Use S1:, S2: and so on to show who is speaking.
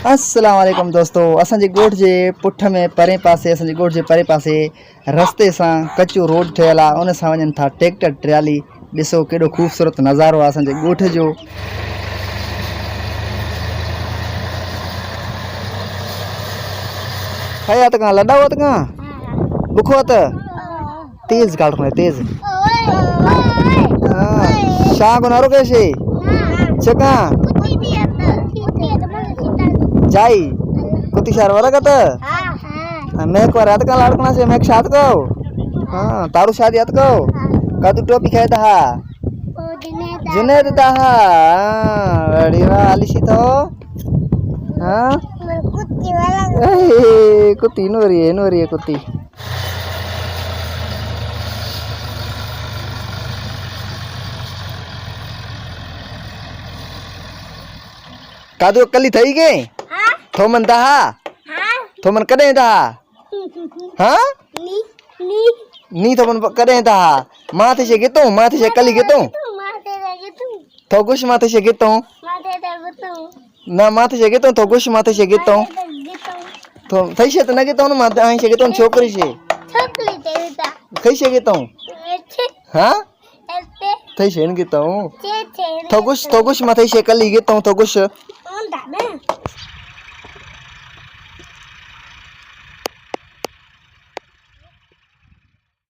S1: अस्सलाम वालेकुम दोस्तों, असांजे गोठ जे पुठ में परे पासे असांजे गोठ जे परे पासे रस्ते सां कच्चो रोड ठहियल आहे। उन सां वञनि था ट्रैक्टर ट्राली। ॾिसो केॾो ख़ूबसूरत नज़ारो आहे असांजे गोठ जो। खया त लॾा हुआ त बुखो त तेज काट खो तेज शाह को नारो कैसे चका जाई कुती शार वाला का त मैं को रात का लाड़कना से मैं शाद को हां तारू शादी आत को कदू टोपी खाए था जुनेद दहा बड़ी वाली सी तो हां कुत्ती वाला कुत्ती नोरी है कुत्ती कादू कली थई के हां थोमन दहा हां थोमन कदे दहा हां नी थोमन कदे दहा माथे से गेतो माथे से कली गेतो तो गुश माथे से गेतो ना माथे से गेतो तो गुश माथे से गेतो तो थई से त न गेतो न माथे आई से गेतो छोकरी से थई से गेतो हां थई से न गेतो तो गुश माथे से कली गेतो तो गुश